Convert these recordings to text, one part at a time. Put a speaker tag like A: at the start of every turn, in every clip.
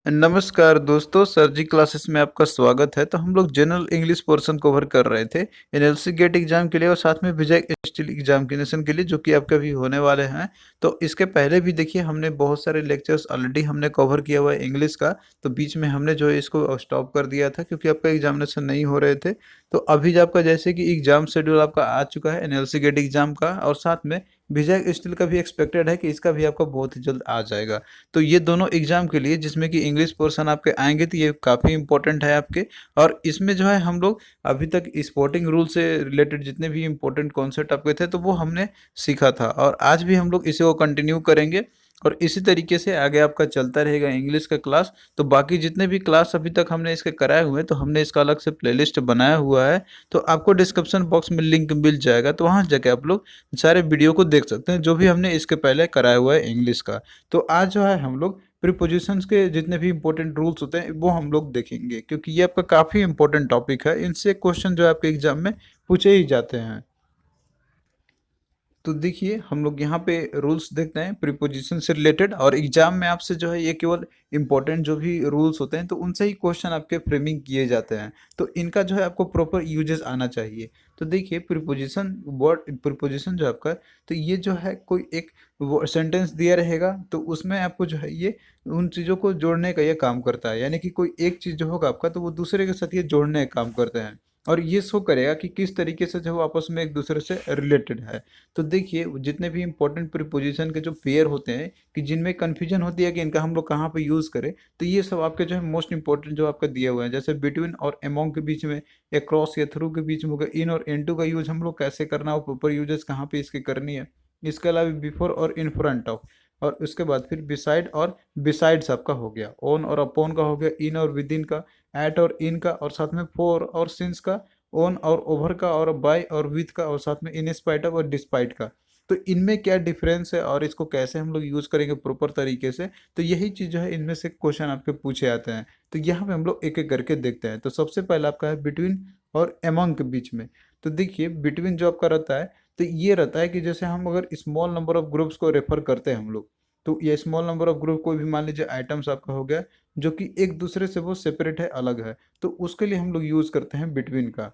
A: नमस्कार दोस्तों, सर जी क्लासेस में आपका स्वागत है। तो हम लोग जनरल इंग्लिश पोर्शन कवर कर रहे थे एनएलसी गेट एग्जाम के लिए और साथ में विजय स्टील एग्जामिनेशन के लिए, जो कि आपके अभी होने वाले हैं। तो इसके पहले भी देखिए हमने बहुत सारे लेक्चर्स ऑलरेडी हमने कवर किया हुआ है इंग्लिश का। तो बीच में हमने जो है इसको स्टॉप कर दिया था क्योंकि आपका एग्जामिनेशन नहीं हो रहे थे। तो अभी जो आपका जैसे कि एग्जाम शेड्यूल आपका आ चुका है एनएलसी गेट एग्जाम का, और साथ में विजय स्टील का भी एक्सपेक्टेड है कि इसका भी आपका बहुत ही जल्द आ जाएगा। तो ये दोनों एग्जाम के लिए जिसमें कि इंग्लिश पोर्शन आपके आएंगे, तो ये काफ़ी इंपॉर्टेंट है आपके। और इसमें जो है हम लोग अभी तक स्पोर्टिंग रूल से रिलेटेड जितने भी इंपॉर्टेंट कॉन्सेप्ट आपके थे तो वो हमने सीखा था, और आज भी हम लोग इसे को कंटिन्यू करेंगे। और इसी तरीके से आगे आपका चलता रहेगा इंग्लिश का क्लास। तो बाकी जितने भी क्लास अभी तक हमने इसके कराए हुए हैं, तो हमने इसका अलग से प्लेलिस्ट बनाया हुआ है। तो आपको डिस्क्रिप्शन बॉक्स में लिंक मिल जाएगा, तो वहाँ जाके आप लोग सारे वीडियो को देख सकते हैं जो भी हमने इसके पहले कराया हुआ है इंग्लिश का। तो आज जो है हम लोग प्रीपोजिशंस के जितने भी इंपॉर्टेंट रूल्स होते हैं वो हम लोग देखेंगे, क्योंकि ये आपका काफ़ी इंपॉर्टेंट टॉपिक है। इनसे क्वेश्चन जो है आपके एग्जाम में पूछे ही जाते हैं। तो देखिए हम लोग यहाँ पे रूल्स देखते हैं प्रीपोजिशन से रिलेटेड, और एग्जाम में आपसे जो है ये केवल इंपॉर्टेंट जो भी रूल्स होते हैं तो उनसे ही क्वेश्चन आपके फ्रेमिंग किए जाते हैं। तो इनका जो है आपको प्रॉपर यूजेस आना चाहिए। तो देखिए प्रीपोजिशन वर्ड प्रीपोजिशन जो आपका, तो ये जो है कोई एक सेंटेंस दिया रहेगा, तो उसमें आपको जो है ये उन चीज़ों को जोड़ने का ये काम करता है। यानी कि कोई एक चीज़ जो होगा आपका, तो वो दूसरे के साथ ये जोड़ने का काम करते हैं, और ये शो करेगा कि किस तरीके से जो है वो आपस में एक दूसरे से रिलेटेड है। तो देखिए जितने भी इंपॉर्टेंट प्रीपोजिशन के जो पेयर होते हैं कि जिनमें कन्फ्यूजन होती है कि इनका हम लोग कहाँ पे यूज़ करें, तो ये सब आपके जो है मोस्ट इंपॉर्टेंट जो आपका दिया हुआ है। जैसे बिटवीन और अमोंग के बीच में, या क्रॉस या थ्रू के बीच में होगा, इन और इनटू का यूज हम लोग कैसे करना है, प्रॉपर यूजेस कहाँ पे इसकी करनी है। इसके अलावा बिफोर और इन फ्रंट ऑफ, और उसके बाद फिर बिसाइड और बिसाइड्स आपका हो गया, ऑन और अपॉन का हो गया, इन और विद इन का, एट और इन का, और साथ में फॉर और सिंस का, ऑन और ओवर का, और बाय और विथ का, और साथ में इन स्पाइट ऑफ और डिस्पाइट का। तो इनमें क्या डिफरेंस है और इसको कैसे हम लोग यूज़ करेंगे प्रॉपर तरीके से, तो यही चीज़ जो है इनमें से क्वेश्चन आपके पूछे आते हैं। तो यहाँ पे हम लोग एक एक करके देखते हैं। तो सबसे पहला आपका है बिटवीन और एमंग के बीच में। तो देखिए बिटवीन जो आपका रहता है, तो ये रहता है कि जैसे हम अगर स्मॉल नंबर ऑफ ग्रुप्स को रेफर करते हैं हम लोग, तो ये स्मॉल नंबर ऑफ ग्रुप कोई भी मान लीजिए आइटम्स आपका हो गया जो कि एक दूसरे से वो सेपरेट है, अलग है, तो उसके लिए हम लोग यूज़ करते हैं बिटवीन का।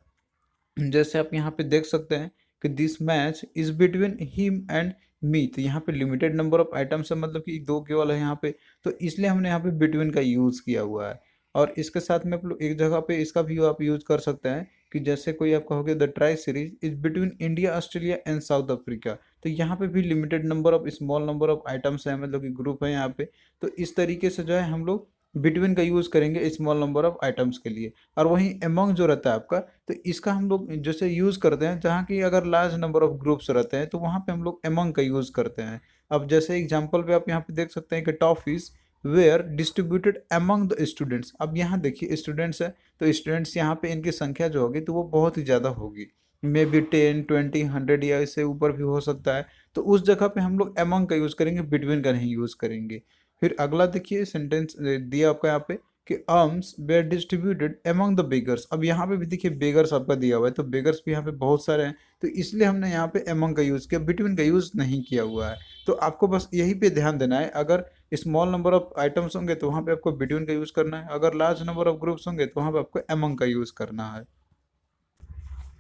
A: जैसे आप यहाँ पे देख सकते हैं कि this match is between him and me. तो यहाँ पे लिमिटेड नंबर ऑफ आइटम्स है, मतलब कि दो केवल है यहाँ पे, तो इसलिए हमने यहाँ पे बिटवीन का यूज़ किया हुआ है। और इसके साथ में आप लोग एक जगह पे इसका भी आप यूज़ कर सकते हैं कि जैसे कोई आपका हो गया the tri series is between India Australia and south Africa. तो यहाँ पे भी limited number of small number of items है, मतलब कि ग्रुप है यहाँ पे। तो इस तरीके से जो है हम लोग बिटवीन का यूज़ करेंगे स्मॉल नंबर ऑफ आइटम्स के लिए। और वहीं एमंग जो रहता है आपका, तो इसका हम लोग जैसे यूज़ करते हैं जहाँ की अगर लार्ज नंबर ऑफ ग्रुप्स रहते हैं, तो वहाँ पे हम लोग एमंग का यूज़ करते हैं। अब जैसे एग्जांपल पे आप यहाँ पे देख सकते हैं कि toffees were distributed among the students. अब यहाँ देखिए स्टूडेंट्स है, तो स्टूडेंट्स यहाँ पे इनकी संख्या जो होगी तो वो बहुत ही ज़्यादा होगी, मे बी 10 20 100 या इससे ऊपर भी हो सकता है। तो उस जगह पे हम लोग एमंग का यूज़ करेंगे, बिटवीन का नहीं यूज़ करेंगे। फिर अगला देखिए सेंटेंस दिया आपका यहाँ पे कि alms were distributed among the beggars. अब यहाँ पे भी देखिए बेगर्स आपका दिया हुआ है, तो बेगर्स भी यहाँ पे बहुत सारे हैं, तो इसलिए हमने यहाँ पे अमंग का यूज़ किया, बिटवीन का यूज़ नहीं किया हुआ है। तो आपको बस यही पे ध्यान देना है, अगर स्मॉल नंबर ऑफ आइटम्स होंगे तो वहाँ पे आपको बिटवीन का यूज़ करना है, अगर लार्ज नंबर ऑफ ग्रुप्स होंगे तो वहाँ पे आपको अमंग का यूज़ करना है।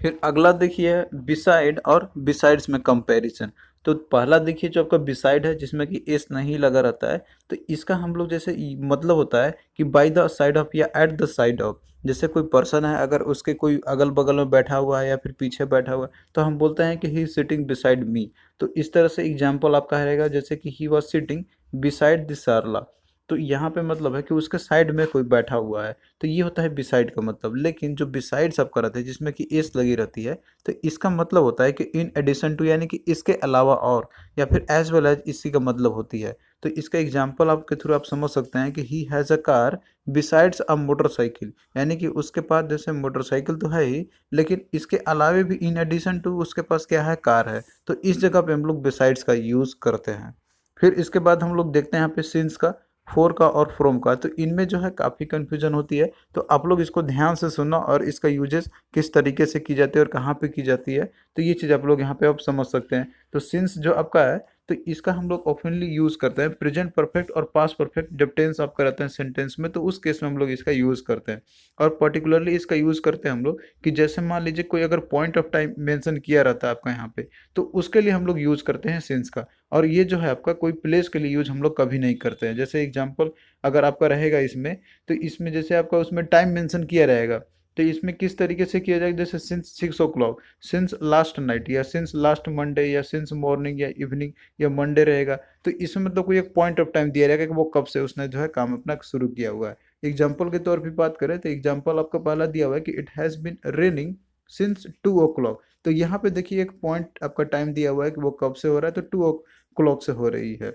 A: फिर अगला देखिए बिसाइड और बिसाइड्स में कंपैरिजन। तो पहला देखिए जो आपका बिसाइड है जिसमें कि एस नहीं लगा रहता है, तो इसका हम लोग जैसे मतलब होता है कि बाय द साइड ऑफ या एट द साइड ऑफ। जैसे कोई पर्सन है, अगर उसके कोई अगल बगल में बैठा हुआ है या फिर पीछे बैठा हुआ है, तो हम बोलते हैं कि he is sitting beside me. तो इस तरह से एग्जाम्पल आपका रहेगा, जैसे कि he was sitting beside the Sarla. तो यहाँ पे मतलब है कि उसके साइड में कोई बैठा हुआ है, तो ये होता है बिसाइड का मतलब। लेकिन जो बिसाइड सब का रहता है जिसमें कि एस लगी रहती है, तो इसका मतलब होता है कि इन एडिशन टू, यानी कि इसके अलावा और, या फिर एज वेल एज इसी का मतलब होती है। तो इसका एग्जाम्पल आपके थ्रू आप समझ सकते हैं कि he has a car besides a motorcycle. यानी कि उसके पास जैसे मोटरसाइकिल तो है ही, लेकिन इसके अलावे भी इन एडिशन टू उसके पास क्या है, कार है। तो इस जगह पे हम लोग बिसाइड्स का यूज़ करते हैं। फिर इसके बाद हम लोग देखते हैं यहाँ पे सिंस का, फोर का और फ्रॉम का। तो इनमें जो है काफ़ी कन्फ्यूजन होती है, तो आप लोग इसको ध्यान से सुनना और इसका यूजेस किस तरीके से की जाती है और कहाँ पे की जाती है, तो ये चीज़ आप लोग यहाँ पे आप समझ सकते हैं। तो सिंस जो आपका है, तो इसका हम लोग ऑफनली यूज़ करते हैं प्रेजेंट परफेक्ट और पास्ट परफेक्ट जब टेंस आपका रहता है सेंटेंस में, तो उस केस में हम लोग इसका यूज़ करते हैं। और पर्टिकुलरली इसका यूज़ करते हैं हम लोग कि जैसे मान लीजिए कोई अगर पॉइंट ऑफ टाइम मेंशन किया रहता है आपका यहाँ पे, तो उसके लिए हम लोग यूज़ करते हैं सिंस का। और ये जो है आपका कोई प्लेस के लिए यूज़ हम लोग कभी नहीं करते हैं। जैसे एग्जांपल अगर आपका रहेगा इसमें, तो इसमें जैसे आपका उसमें टाइम मेंशन किया रहेगा, तो इसमें किस तरीके से किया जाएगा, जैसे since 6 o'clock, since last night, या सिंस लास्ट मंडे, या सिंस मॉर्निंग या इवनिंग, या मंडे रहेगा। तो इसमें मतलब कोई एक पॉइंट ऑफ टाइम दिया रहेगा कि वो कब से उसने जो है काम अपना शुरू किया हुआ है। एग्जाम्पल के तौर पर बात करें तो एग्जाम्पल आपका पहला दिया हुआ है कि it has been raining since 2 o'clock। तो यहाँ पे देखिए एक पॉइंट आपका टाइम दिया हुआ है कि वो कब से हो रहा है, तो 2 o'clock से हो रही है।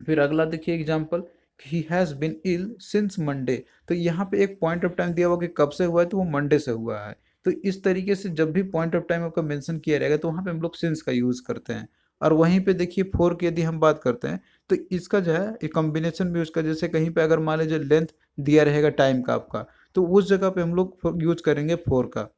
A: फिर अगला देखिए example, he has been ill since Monday. तो यहाँ पे एक पॉइंट ऑफ टाइम दिया हुआ कि कब से हुआ है, तो वो मंडे से हुआ है। तो इस तरीके से जब भी पॉइंट ऑफ टाइम आपका मेंशन किया रहेगा, तो वहाँ पे हम लोग सिंस का यूज़ करते हैं। और वहीं पे देखिए फोर की यदि हम बात करते हैं, तो इसका जो है एक कॉम्बिनेशन भी उसका, जैसे कहीं पे अगर मान लीजिए लेंथ दिया रहेगा टाइम का आपका, तो उस जगह पे हम लोग यूज करेंगे फोर का।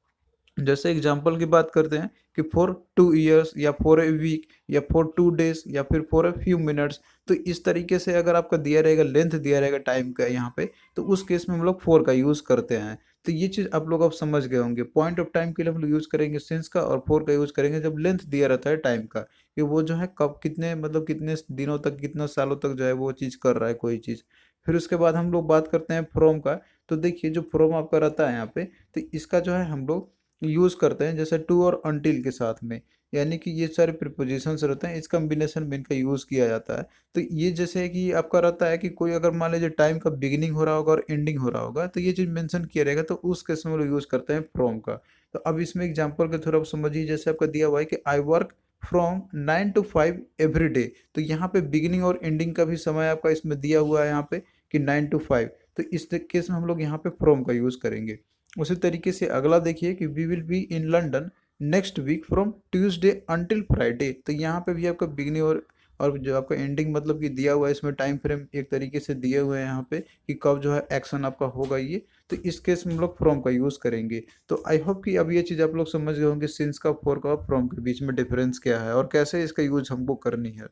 A: जैसे एग्जाम्पल की बात करते हैं कि फॉर 2 years, या फॉर ए वीक, या फॉर 2 days, या फिर फॉर ए फ्यू मिनट्स। तो इस तरीके से अगर आपका दिया रहेगा लेंथ दिया रहेगा टाइम का यहाँ पे, तो उस केस में हम लोग फोर का यूज़ करते हैं। तो ये चीज़ आप लोग अब समझ गए होंगे, पॉइंट ऑफ टाइम के लिए हम लोग यूज़ करेंगे सिंस का, और फोर का यूज़ करेंगे जब लेंथ दिया रहता है टाइम का, कि वो जो है कब कितने मतलब कितने दिनों तक कितना सालों तक जो है वो चीज़ कर रहा है कोई चीज़। फिर उसके बाद हम लोग बात करते हैं फ्रॉम का। तो देखिए जो फ्रॉम आपका रहता है यहाँ पे, तो इसका जो है हम लोग यूज़ करते हैं जैसे टू और अनटिल के साथ में, यानी कि ये सारे प्रीपोजिशंस रहते हैं, इस कॉम्बिनेशन में इनका यूज़ किया जाता है। तो ये जैसे कि आपका रहता है कि कोई अगर मान लीजिए टाइम का बिगिनिंग हो रहा होगा और एंडिंग हो रहा होगा, तो ये चीज़ मेंशन किया रहेगा, तो उस केस में हम लोग यूज़ करते हैं फ्रॉम का। तो अब इसमें एग्जांपल के थोड़ा आप समझिए, जैसे आपका दिया हुआ है कि I work from 9 to 5 every day. तो यहाँ पे बिगिनिंग और एंडिंग का भी समय आपका इसमें दिया हुआ है यहाँ पे कि 9 to 5। तो इस केस में हम लोग यहाँ पे फ्रॉम का यूज़ करेंगे। उसी तरीके से अगला देखिए कि we will be in London next week from Tuesday until Friday. तो यहाँ पे भी आपका बिगनिंग और जो आपका एंडिंग मतलब कि दिया हुआ है, इसमें टाइम फ्रेम एक तरीके से दिए हुए हैं यहाँ पे कि कब जो है एक्शन आपका होगा ये। तो इस केस में हम लोग फ्रॉम का यूज़ करेंगे। तो आई होप कि अब ये चीज़ आप लोग समझ गए होंगे सिंस का, फॉर का और फ्रॉम के बीच में डिफरेंस क्या है और कैसे इसका यूज हमको करनी है।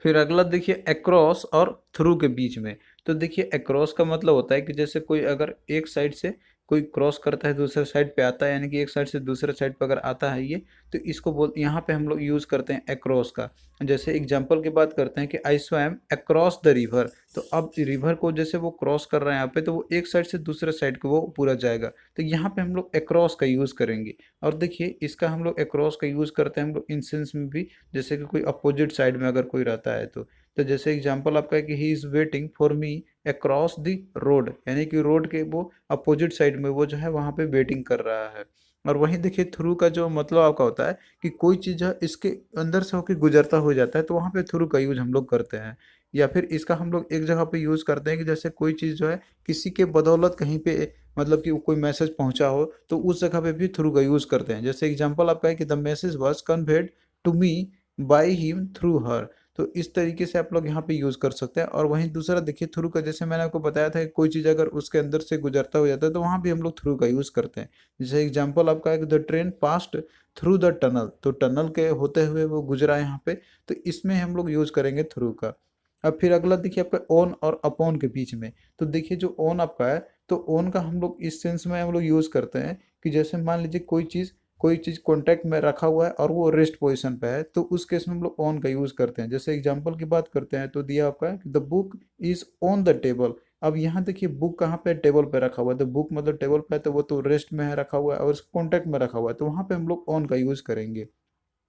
A: फिर अगला देखिए अक्रॉस और थ्रू के बीच में। तो देखिए अक्रॉस का मतलब होता है कि जैसे कोई अगर एक साइड से कोई क्रॉस करता है दूसरे साइड पे आता है, यानी कि एक साइड से दूसरे साइड पे अगर आता है ये, तो इसको बोल यहाँ पे हम लोग यूज़ करते हैं अक्रॉस का। जैसे एग्जांपल की बात करते हैं कि आई स्वैम अक्रॉस द रिवर। तो अब रिवर को जैसे वो क्रॉस कर रहे हैं यहाँ पे, तो वो एक साइड से दूसरे साइड को वो पूरा जाएगा। तो यहाँ पे हम लोग अक्रॉस का यूज़ करेंगे। और देखिए इसका हम लोग अक्रॉस का यूज़ करते हैं हम लोग इन सेंस में भी, जैसे कि कोई अपोजिट साइड में अगर कोई रहता है तो जैसे एग्जांपल आपका है कि he is waiting for me across the road, यानी कि रोड के वो अपोजिट साइड में वो जो है वहाँ पे वेटिंग कर रहा है। और वहीं देखिए थ्रू का जो मतलब आपका होता है कि कोई चीज़ जो है इसके अंदर से होकर गुजरता हो जाता है, तो वहाँ पे थ्रू का यूज हम लोग करते हैं। या फिर इसका हम लोग एक जगह पे यूज़ करते हैं कि जैसे कोई चीज़ जो है किसी के बदौलत कहीं पे मतलब कि कोई मैसेज पहुंचा हो, तो उस जगह पे भी थ्रू का यूज़ करते हैं। जैसे एग्जांपल आपका है कि the message was conveyed to me by him through her. तो इस तरीके से आप लोग यहाँ पे यूज़ कर सकते हैं। और वहीं दूसरा देखिए थ्रू का, जैसे मैंने आपको बताया था कि कोई चीज़ अगर उसके अंदर से गुजरता हो जाता है, तो वहाँ भी हम लोग थ्रू का यूज़ करते हैं। जैसे एग्जांपल आपका है कि the train past through the tunnel. तो टनल के होते हुए वो गुजरा यहाँ पे, तो इसमें हम लोग यूज़ करेंगे थ्रू का। अब फिर अगला देखिए आपका ऑन और अपॉन के बीच में। तो देखिए जो ऑन आपका है, तो ऑन का हम लोग इस सेंस में हम लोग यूज़ करते हैं कि जैसे मान लीजिए कोई चीज़ कॉन्टैक्ट में रखा हुआ है और वो रेस्ट पोजीशन पे है, तो उस केस में हम लोग ऑन का यूज़ करते हैं। जैसे एग्जांपल की बात करते हैं तो दिया आपका है कि the book is on the table. अब यहाँ देखिए बुक कहाँ पे, टेबल पे रखा हुआ है, तो बुक मतलब टेबल पे है, तो वो तो रेस्ट में है रखा हुआ है और कॉन्टैक्ट में रखा हुआ है, तो वहाँ पे हम लोग ऑन का यूज़ करेंगे।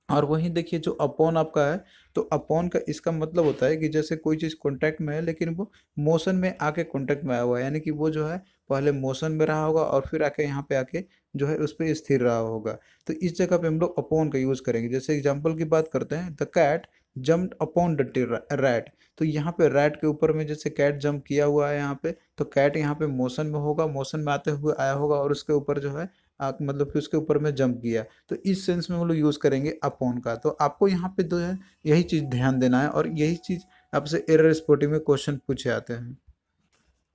A: और वहीं देखिए जो अपॉन आपका है, तो अपॉन का इसका मतलब होता है कि जैसे कोई चीज़ कांटेक्ट में है लेकिन वो मोशन में आके कांटेक्ट में आया हुआ है, यानी कि वो जो है पहले मोशन में रहा होगा और फिर आके यहाँ पे आके जो है उस पे स्थिर रहा होगा। तो इस जगह पे हम लोग अपॉन का यूज़ करेंगे। जैसे एग्जांपल की बात करते हैं, the cat jumped upon the rat. तो यहाँ पे रैट के ऊपर में जैसे कैट जंप किया हुआ है यहाँ पे, तो कैट यहाँ पे मोशन में होगा, मोशन में आते हुए आया होगा और उसके ऊपर जो है मतलब कि उसके ऊपर में जंप किया। तो इस सेंस में हम लोग यूज़ करेंगे अपॉन का। तो आपको यहाँ पे जो है यही चीज़ ध्यान देना है, और यही चीज़ आपसे एरर स्पॉटिंग में क्वेश्चन पूछे आते हैं।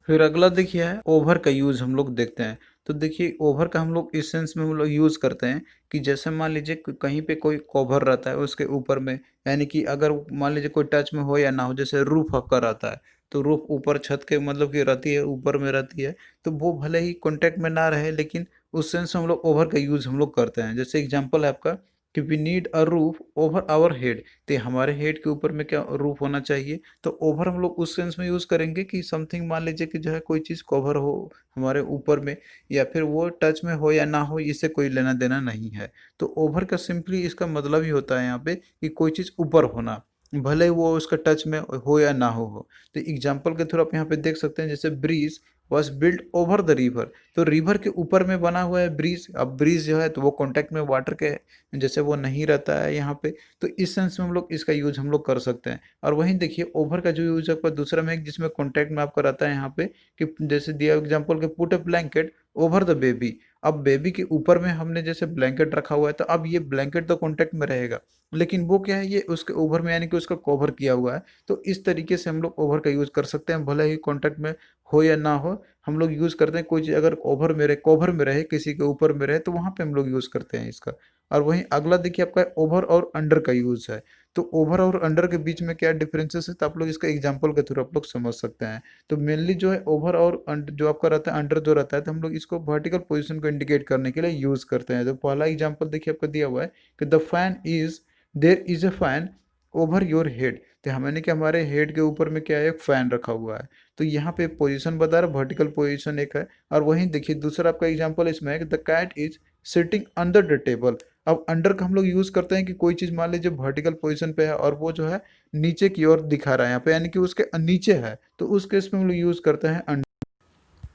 A: फिर अगला देखिए है ओवर का यूज़ हम लोग देखते हैं। तो देखिए ओवर का हम लोग इस सेंस में हम लोग यूज़ करते हैं कि जैसे मान लीजिए कहीं पे कोई कवर रहता है उसके ऊपर में, यानी कि अगर मान लीजिए कोई टच में हो या ना हो, जैसे रूफ आपका रहता है तो रूफ ऊपर छत के मतलब कि रहती है, ऊपर में रहती है, तो वो भले ही कांटेक्ट में ना रहे लेकिन उस सेंस में हम लोग ओवर का यूज़ हम लोग करते हैं। जैसे एग्जांपल है आपका कि we need a roof over our head, तो हमारे हेड के ऊपर में क्या रूफ होना चाहिए। तो ओवर हम लोग उस सेंस में यूज़ करेंगे कि समथिंग मान लीजिए कि जो है कोई चीज़ कवर हो हमारे ऊपर में, या फिर वो टच में हो या ना हो, इससे कोई लेना देना नहीं है। तो ओवर का सिंपली इसका मतलब ही होता है यहाँ पे कि कोई चीज़ ऊपर होना, भले ही वो उसका टच में हो या ना हो। तो एग्जाम्पल के थ्रू आप यहाँ पे देख सकते हैं, जैसे bridge was built over the river, तो रिवर के ऊपर में बना हुआ है ब्रिज। अब ब्रिज जो है तो वो कॉन्टेक्ट में वाटर के जैसे वो नहीं रहता है यहाँ पे, तो इस सेंस में हम लोग इसका यूज हम लोग कर सकते हैं। और वहीं देखिए ओवर का जो यूज आपका दूसरा में जिसमें कॉन्टैक्ट में आपका रहता है यहाँ पे, कि जैसे दिया एग्जांपल के put a blanket over the baby. अब बेबी के ऊपर में हमने जैसे ब्लैंकेट रखा हुआ है, तो अब ये ब्लैंकेट तो कॉन्टैक्ट में रहेगा, लेकिन वो क्या है, ये उसके ओवर में यानी कि उसका कवर किया हुआ है। तो इस तरीके से हम लोग ओवर का यूज कर सकते हैं, भले ही कॉन्टैक्ट में हो या ना हो, हम लोग यूज करते हैं। कोई चीज़ अगर ओवर में रहे, कवर में रहे, किसी के ऊपर में रहे, तो वहां पे हम लोग यूज करते हैं इसका। और वहीं अगला देखिए आपका ओवर और अंडर का यूज है। तो ओवर और अंडर के बीच में क्या डिफरेंसेस है, तो आप लोग इसका एग्जांपल के थ्रू आप लोग समझ सकते हैं। तो मेनली जो है ओवर और जो आपका रहता है अंडर जो रहता है, तो हम लोग इसको वर्टिकल पोजीशन को इंडिकेट करने के लिए यूज करते हैं। तो पहला एग्जांपल देखिए आपका दिया हुआ है कि the fan is there is a fan over your head, तो हमने कि हमारे हेड के ऊपर में क्या है, एक फैन रखा हुआ है। तो यहाँ पे पोजीशन बता रहा है, वर्टिकल पोजीशन एक है। और वहीं देखिए दूसरा आपका एग्जांपल इसमें है कि the cat is sitting under the table. अब अंडर का हम लोग यूज करते हैं कि कोई चीज मान लीजिए वर्टिकल पोजीशन पे है और वो जो है नीचे की ओर दिखा रहा है यहाँ पे, यानी कि उसके नीचे है, तो उस केस में हम लोग यूज करते हैं अंडर।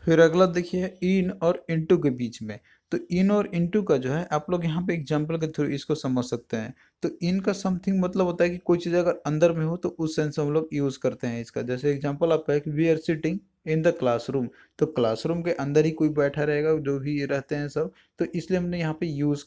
A: फिर अगला देखिए इन और इनटू के बीच में। तो इन और इनटू का जो है आप लोग यहाँ पे एग्जांपल के थ्रू इसको समझ सकते हैं। तो इन का समथिंग मतलब होता है कि कोई चीज़ अगर अंदर में हो तो उस सेंस हम लोग यूज़ करते हैं इसका। जैसे एग्जांपल आपका है कि we are sitting in the classroom, तो क्लासरूम के अंदर ही कोई बैठा रहेगा, जो भी रहते हैं सब, तो इसलिए हमने यहाँ पे यूज़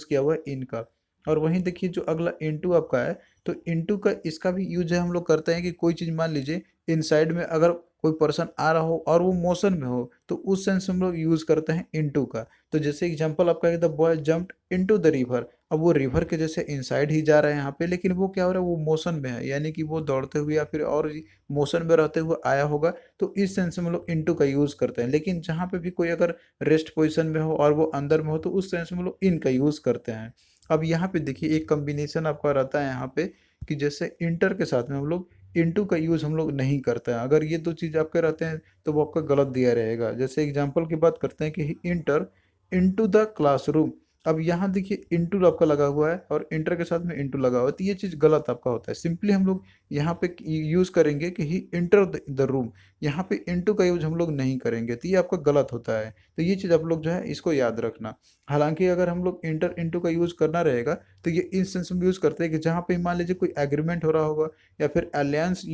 A: किया हुआ है इन का। और वहीं देखिए जो अगला इनटू आपका है, तो इनटू का इसका भी यूज है, हम लोग करते हैं कि कोई चीज़ मान लीजिए इनसाइड में अगर कोई पर्सन आ रहा हो और वो मोशन में हो, तो उस सेंस हम लोग यूज करते हैं इनटू का। तो जैसे एग्जांपल आपका है the boy jumped into the river, अब वो रिवर के जैसे इनसाइड ही जा रहे हैं यहाँ पे, लेकिन वो क्या हो रहा है, वो मोशन में है, यानी कि वो दौड़ते हुए या फिर और मोशन में रहते हुए आया होगा। तो इस सेंस में हम लोग इनटू का यूज करते हैं। लेकिन जहाँ पे भी कोई अगर रेस्ट पोजिशन में हो और वो अंदर में हो, तो उस सेंस में हम लोग इन का यूज करते हैं। अब यहाँ पे देखिए एक कॉम्बिनेशन आपका रहता है यहाँ पे, कि जैसे इंटर के साथ में हम लोग इनटू का यूज़ हम लोग नहीं करते हैं। अगर ये दो चीज़ आपके रहते हैं तो वो आपका गलत दिया रहेगा। जैसे एग्जांपल की बात करते हैं कि इंटर इनटू द क्लासरूम, अब यहाँ देखिए इनटू आपका लगा हुआ है और इंटर के साथ में इनटू लगा हुआ है, तो ये चीज़ गलत आपका होता है। सिंपली हम लोग यहाँ पे यूज़ करेंगे कि ही इंटर द रूम, यहाँ पे इनटू का यूज हम लोग नहीं करेंगे, तो ये आपका गलत होता है। तो ये चीज़ आप लोग जो है इसको याद रखना। हालांकि अगर हम लोग इंटर इनटू का यूज़ करना रहेगा, तो ये इस सेंस में यूज़ करते हैं कि जहाँ पे मान लीजिए कोई एग्रीमेंट हो रहा होगा, या फिर अलियांस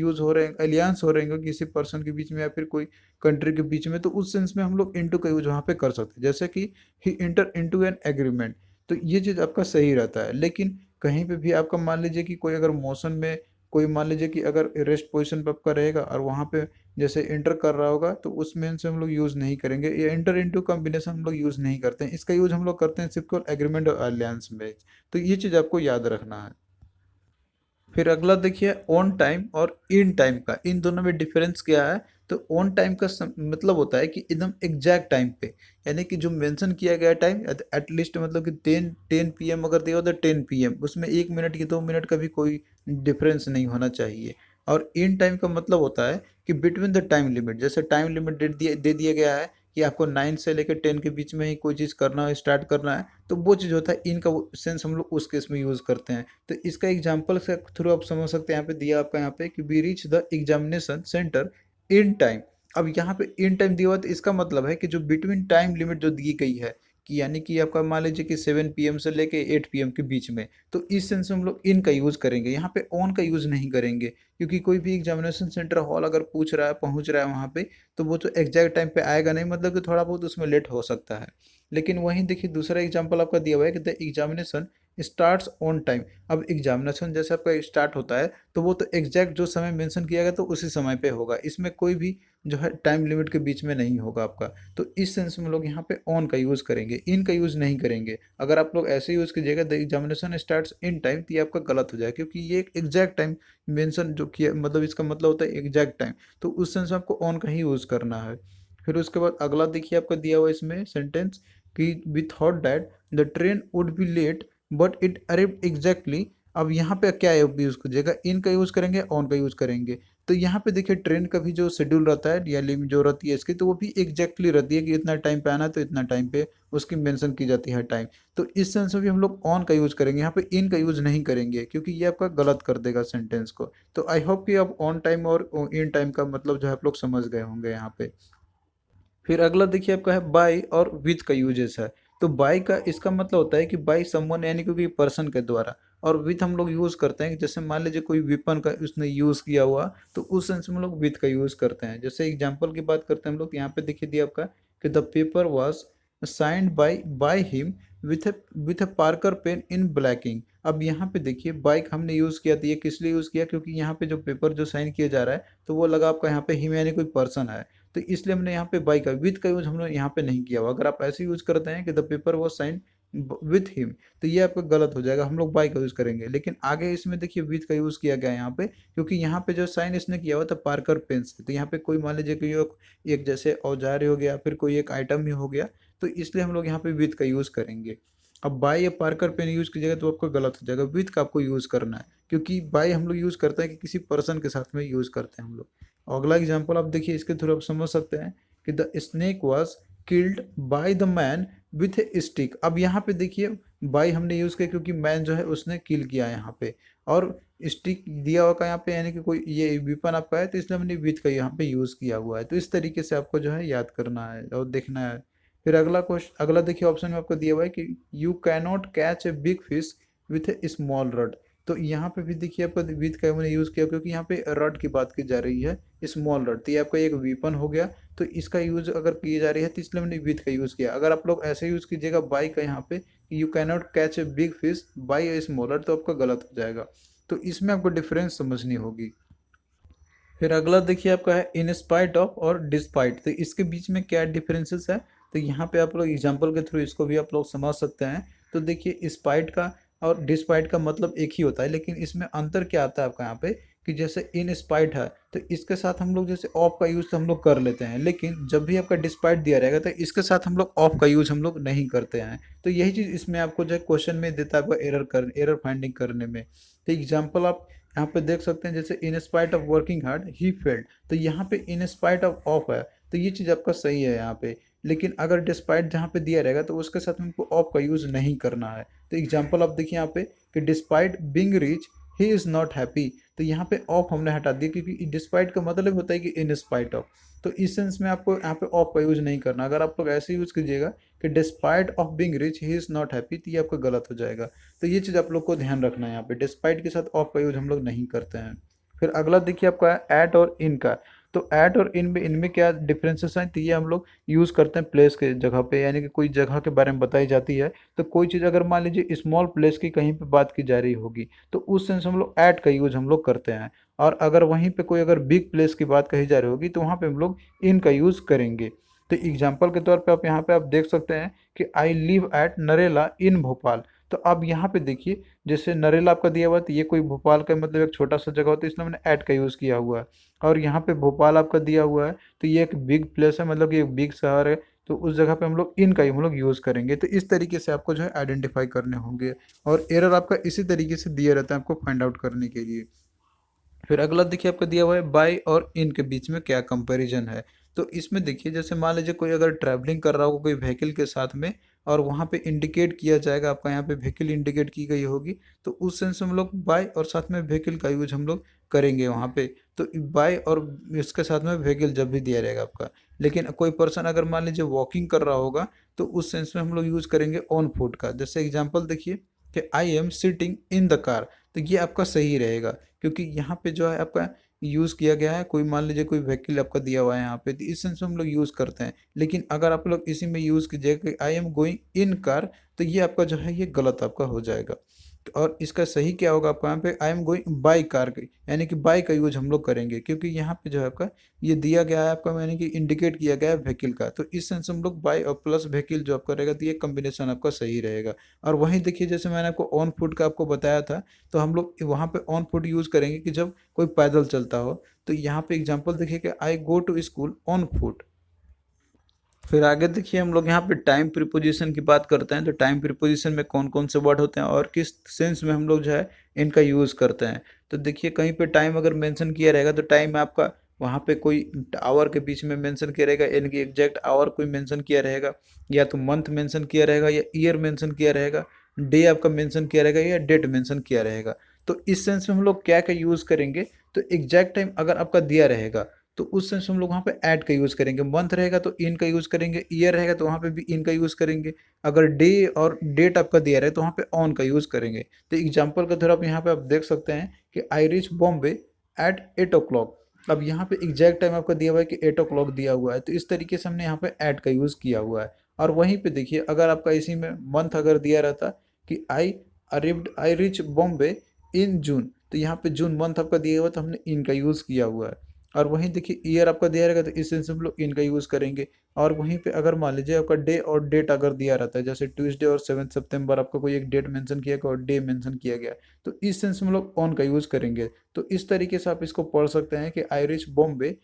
A: हो रहे हैं किसी पर्सन के बीच में या फिर कोई कंट्री के बीच में, तो उस सेंस में हम लोग इनटू का यूज वहाँ पे कर सकते हैं। जैसे कि ही इंटर इनटू एन एग्रीमेंट, तो ये चीज़ आपका सही रहता है। लेकिन कहीं पे भी आपका मान लीजिए कि कोई अगर मोशन में, कोई मान लीजिए कि अगर रेस्ट पोजीशन पे आपका रहेगा और वहाँ पे जैसे इंटर कर रहा होगा, तो उसमें से हम लोग यूज़ नहीं करेंगे। ये इंटर इनटू कॉम्बिनेशन हम लोग यूज़ नहीं करते हैं, इसका यूज हम लोग करते हैं सिर्फ केवल एग्रीमेंट और अलियांस में। तो ये चीज़ आपको याद रखना है। फिर अगला देखिए ऑन टाइम और इन टाइम का, इन दोनों में डिफरेंस क्या है। तो ऑन टाइम का मतलब होता है कि एकदम एग्जैक्ट टाइम पे, यानी कि जो मेंशन किया गया टाइम एटलीस्ट मतलब कि 10 PM अगर दिया हो तो 10 PM, उसमें 1 मिनट की 2 मिनट का भी कोई डिफरेंस नहीं होना चाहिए। और इन टाइम का मतलब होता है कि बिटवीन द टाइम लिमिट, जैसे टाइम लिमिट दे दिया गया है कि आपको 9 से लेकर 10 के बीच में ही कोई चीज़ करना है, स्टार्ट करना है, तो वो चीज़ होता है इनका सेंस हम लोग उस केस में यूज़ करते हैं। तो इसका एग्जाम्पल से थ्रू आप समझ सकते हैं, यहाँ पे दिया आपका यहाँ पे कि we reach the examination centre in time. अब यहाँ पे इन टाइम दिया हुआ है, तो इसका मतलब है कि जो बिटवीन टाइम लिमिट जो दी गई है, कि यानी कि आपका मान लीजिए कि 7 PM से लेके 8 PM के बीच में, तो इस सेंस में हम लोग इन का यूज़ करेंगे, यहाँ पे ऑन का यूज़ नहीं करेंगे। क्योंकि कोई भी एग्जामिनेशन सेंटर हॉल अगर पूछ रहा है, पहुँच रहा है वहाँ पे, तो वो तो एग्जैक्ट टाइम पे आएगा नहीं, मतलब कि थोड़ा बहुत उसमें लेट हो सकता है। लेकिन वहीं देखिए दूसरा एग्जाम्पल आपका दिया हुआ है कि the examination starts on time. अब एग्जामिनेशन जैसे आपका स्टार्ट होता है तो वो तो एग्जैक्ट जो समय मेंशन किया गया तो उसी समय पे होगा, इसमें कोई भी जो है टाइम लिमिट के बीच में नहीं होगा आपका। तो इस सेंस में लोग यहाँ पे ऑन का यूज़ करेंगे, इन का यूज़ नहीं करेंगे। अगर आप लोग ऐसे यूज़ कीजिएगा the examination starts in time, तो ये आपका गलत हो जाएगा, क्योंकि ये एक एग्जैक्ट टाइम मेंशन जो किया, मतलब इसका मतलब होता है एग्जैक्ट टाइम। तो उस सेंस में आपको ऑन का ही यूज़ करना है। फिर उसके बाद अगला देखिए आपका दिया हुआ इसमें सेंटेंस कि we thought that the train would be late but it arrived exactly. अब यहाँ पे क्या यूज़ कीजिएगा, इन का यूज़ करेंगे, ऑन का यूज़ करेंगे। तो यहाँ पे देखिए ट्रेन का भी जो शेड्यूल रहता है या लिमिट जो रहती है इसकी, तो वो भी एग्जैक्टली रहती है कि इतना टाइम पे आना है तो इतना टाइम पे उसकी मेंशन की जाती है टाइम। तो इस सेंस में भी हम लोग ऑन का यूज़ करेंगे, यहाँ पे इन का यूज़ नहीं करेंगे, क्योंकि ये आपका गलत कर देगा सेंटेंस को। तो आई होप कि आप ऑन टाइम और इन टाइम का मतलब जो है आप लोग समझ गए होंगे यहाँ पे। फिर अगला देखिए आपका है बाय और विथ का यूजेस है। तो बाय का इसका मतलब होता है कि बाय समवन, यानी कि पर्सन के द्वारा। और विथ हम लोग यूज़ करते हैं कि जैसे मान लीजिए कोई विपन का उसने यूज़ किया हुआ, तो उस सेंस में हम लोग विथ का यूज़ करते हैं। जैसे एग्जांपल की बात करते हैं हम लोग, यहाँ पे देखिए दिया आपका कि the paper was signed by him with a Parker pain in blacking. अब यहाँ पे देखिए बाइक हमने यूज़ किया, तो ये किस लिए यूज़ किया, क्योंकि यहाँ पे जो पेपर जो साइन किया जा रहा है तो वो लगा आपका यहाँ पे हिम, यानी कोई पर्सन है। तो इसलिए हमने यहाँ पे बाई का विथ का यूज हमने यहाँ पे नहीं किया हुआ। अगर आप ऐसे यूज करते हैं कि the paper was sign with him, तो ये आपका गलत हो जाएगा, हम लोग बाई का यूज करेंगे। लेकिन आगे इसमें देखिए विथ का यूज किया गया है यहाँ पे, क्योंकि यहाँ पे जो साइन इसने किया हुआ था पार्कर पेन से, तो यहाँ पे कोई मान लीजिए कि एक जैसे औजार ही हो गया, फिर कोई एक आइटम ही हो गया, तो इसलिए हम लोग यहाँ पे विथ का यूज करेंगे। अब बाय या पार्कर पेन यूज कीजिएगा तो आपको गलत हो जाएगा, विथ का आपको यूज करना है, क्योंकि बाय हम लोग यूज करते हैं कि किसी पर्सन के साथ में यूज करते हैं हम लोग। अगला एग्जाम्पल आप देखिए, इसके थ्रू आप समझ सकते हैं कि the snake was killed by the man with A stick. अब यहाँ पे देखिए बाय हमने यूज़ किया क्योंकि मैन जो है उसने किल किया यहाँ पे, और स्टिक दिया हुआ का यहाँ पे, यानी कि कोई ये विपन आपका है, तो इसलिए हमने विथ का यहाँ पे यूज़ किया हुआ है। तो इस तरीके से आपको जो है याद करना है और देखना है। फिर अगला क्वेश्चन, अगला देखिए ऑप्शन में आपको दिया हुआ है कि you cannot catch a big fish with a small rod. तो यहाँ पे भी देखिए आपको विथ का मैंने यूज़ किया क्योंकि यहाँ पे रड की बात की जा रही है, स्मॉल रड, तो ये आपका एक वीपन हो गया। तो इसका यूज अगर की जा रही है तो इसलिए मैंने विथ का यूज़ किया। अगर आप लोग ऐसे यूज़ कीजिएगा बाई का यहाँ पे, you can not catch a big fish by a small rod, तो आपका गलत हो जाएगा। तो इसमें आपको डिफरेंस समझनी होगी। फिर अगला देखिए आपका है इन स्पाइट ऑफ और डिस्पाइट। तो इसके बीच में क्या डिफरेंसेस है, तो यहाँ पे आप लोग एग्जांपल के थ्रू इसको भी आप लोग समझ सकते हैं। तो देखिए स्पाइट का और डिस्पाइट का मतलब एक ही होता है, लेकिन इसमें अंतर क्या आता है आपका यहाँ पे कि जैसे इन स्पाइट है तो इसके साथ हम लोग जैसे ऑफ का यूज़ तो हम लोग कर लेते हैं, लेकिन जब भी आपका डिस्पाइट दिया रहेगा तो इसके साथ हम लोग ऑफ का यूज़ हम लोग नहीं करते हैं। तो यही चीज़ इसमें आपको जो है क्वेश्चन में देता है आपको एरर फाइंडिंग करने में। तो एग्जाम्पल आप यहाँ पे देख सकते हैं, जैसे in spite of working hard he failed, तो यहाँ पे इन स्पाइट ऑफ है, तो ये चीज़ आपका सही है यहाँ पे। लेकिन अगर डिस्पाइट जहाँ पे दिया रहेगा तो उसके साथ में हमको ऑफ का यूज़ नहीं करना है। तो एग्जाम्पल आप देखिए यहाँ पे कि despite being rich he is not happy, तो यहाँ पे ऑफ हमने हटा दिया क्योंकि डिस्पाइट का मतलब होता है कि इन स्पाइट ऑफ। तो इस सेंस में आपको यहाँ पे ऑफ का यूज़ नहीं करना। अगर आप लोग ऐसे यूज़ कीजिएगा कि despite of being rich he is not happy, तो ये आपका गलत हो जाएगा। तो ये चीज़ आप लोग को ध्यान रखना है, यहाँ पे डिस्पाइट के साथ ऑफ का यूज हम लोग नहीं करते हैं। फिर अगला देखिए आपका है एट और इन का। तो एट और इन में इनमें क्या डिफरेंसेस हैं, तो ये हम लोग यूज़ करते हैं प्लेस के जगह पे, यानी कि कोई जगह के बारे में बताई जाती है। तो कोई चीज़ अगर मान लीजिए स्मॉल प्लेस की कहीं पे बात की जा रही होगी तो उस सेंस हम लोग एट का यूज हम लोग करते हैं। और अगर वहीं पे कोई अगर बिग प्लेस की बात कही जा रही होगी तो वहाँ पे हम लोग इन का यूज़ करेंगे। तो एग्जाम्पल के तौर पे आप यहाँ पे आप देख सकते हैं कि आई लिव एट नरेला इन भोपाल। तो अब यहाँ पे देखिए जैसे नरेला आपका दिया हुआ है तो ये कोई भोपाल का मतलब एक छोटा सा जगह होता है, इसलिए मैंने ऐट का यूज़ किया हुआ है। और यहाँ पे भोपाल आपका दिया हुआ है तो ये एक बिग प्लेस है, मतलब कि एक बिग शहर है, तो उस जगह पे हम लोग इन का ही हम लोग यूज़ करेंगे। तो इस तरीके से आपको जो है आइडेंटिफाई करने होंगे, और एरर आपका इसी तरीके से दिया रहता है आपको फाइंड आउट करने के लिए। फिर अगला देखिए आपका दिया हुआ है बाय और इन के बीच में क्या कंपैरिजन है। तो इसमें देखिए जैसे मान लीजिए कोई अगर ट्रैवलिंग कर रहा होगा कोई व्हीकल के साथ में, और वहाँ पे इंडिकेट किया जाएगा आपका यहाँ पे व्हीकल इंडिकेट की गई होगी, तो उस सेंस में हम लोग बाय और साथ में व्हीकल का यूज हम लोग करेंगे वहाँ पे। तो बाय और इसके साथ में व्हीकल जब भी दिया रहेगा आपका। लेकिन कोई पर्सन अगर मान लीजिए वॉकिंग कर रहा होगा तो उस सेंस में हम लोग यूज़ करेंगे ऑन फुट का। जैसे एग्जाम्पल देखिए कि I am sitting in the car, तो ये आपका सही रहेगा क्योंकि यहाँ पे जो है आपका यूज़ किया गया है, कोई मान लीजिए कोई व्हीकल आपका दिया हुआ है यहाँ पे, तो इस सेंस में हम लोग यूज़ करते हैं। लेकिन अगर आप लोग इसी में यूज़ कीजिएगा कि I am going in car, तो ये आपका जो है ये गलत आपका हो जाएगा। और इसका सही क्या होगा आपका यहाँ पे, I am going by car, यानी कि बाय का यूज हम लोग करेंगे, क्योंकि यहाँ पे जो है आपका ये दिया गया है आपका, यानी कि इंडिकेट किया गया है व्हीकल का, तो इस सेंस हम लोग बाय और प्लस व्हीकल जो आपका रहेगा, तो ये कॉम्बिनेशन आपका सही रहेगा। और वहीं देखिए जैसे मैंने आपको ऑन फुट का आपको बताया था, तो हम लोग वहाँ पे ऑन फुट यूज करेंगे कि जब कोई पैदल चलता हो। तो यहाँ पे एग्जाम्पल देखिए कि I go to school on foot. फिर आगे देखिए हम लोग यहाँ पे टाइम प्रीपोजिशन की बात करते हैं, तो टाइम प्रीपोजिशन में कौन कौन से वर्ड होते हैं और किस सेंस में हम लोग जो है इनका यूज़ करते हैं। तो देखिए कहीं पे टाइम अगर मेंशन किया रहेगा, तो टाइम आपका वहाँ पे कोई आवर के बीच में मेंशन किया रहेगा, यानी कि एग्जैक्ट आवर कोई मेंशन किया रहेगा, या तो मंथ मेंशन किया रहेगा, या ईयर मेंशन किया रहेगा, डे आपका मेंशन किया रहेगा, या डेट मेंशन किया रहेगा। तो इस सेंस में हम लोग क्या क्या यूज़ करेंगे, तो एग्जैक्ट टाइम अगर आपका दिया रहेगा, तो उस सेंस में हम लोग वहाँ पे ऐड का यूज़ करेंगे, मंथ रहेगा तो इन का यूज़ करेंगे, ईयर रहेगा तो वहाँ पे भी इन का यूज़ करेंगे, अगर डे और डेट आपका दिया रहे तो वहाँ पे ऑन का यूज़ करेंगे। तो एग्जाम्पल के तौर आप यहाँ पे आप देख सकते हैं कि I reach Bombay eight 8 o'clock। अब यहाँ पे एग्जैक्ट टाइम आपका दिया हुआ है कि 8 o'clock दिया हुआ है, तो इस तरीके से हमने यहाँ पे ऐड का यूज़ किया हुआ है। और वहीं पे देखिए अगर आपका इसी में मंथ अगर दिया रहता कि आई रीच बॉम्बे इन जून, तो यहाँ पे जून मंथ आपका दिया हुआ है, तो हमने इन का यूज़ किया हुआ है। और वहीं देखिए ईयर आपका दिया रहेगा, तो इस सेंस में हम लोग इनका यूज़ करेंगे। और वहीं पे अगर मान लीजिए आपका डे और डेट अगर दिया रहता है, जैसे ट्यूसडे और 7 सितंबर आपका कोई एक डेट मेंशन किया गया और डे मेंशन किया गया, तो इस सेंस में हम लोग ऑन का यूज़ करेंगे। तो इस तरीके से आप इसको पढ़ सकते हैं कि I reach Bombay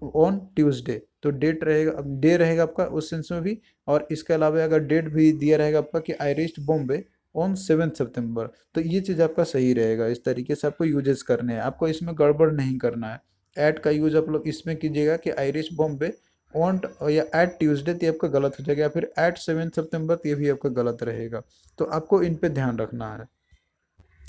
A: on Tuesday, तो डेट रहेगा, अब डे रहेगा आपका उस सेंस में भी, और इसके अलावा अगर डेट भी दिया रहेगा आपका कि आई रीच बॉम्बे ऑन 7 सितंबर, तो ये चीज़ आपका सही रहेगा। इस तरीके से आपको यूजेस करने हैं, आपको इसमें गड़बड़ नहीं करना है। ऐड का यूज आप लोग इसमें कीजिएगा कि आयरिश बॉम्बे ऑन, या एट ट्यूसडे, तो ये आपका गलत हो जाएगा, या फिर एट 7 सितंबर, तो ये भी आपका गलत रहेगा। तो आपको इन पे ध्यान रखना है।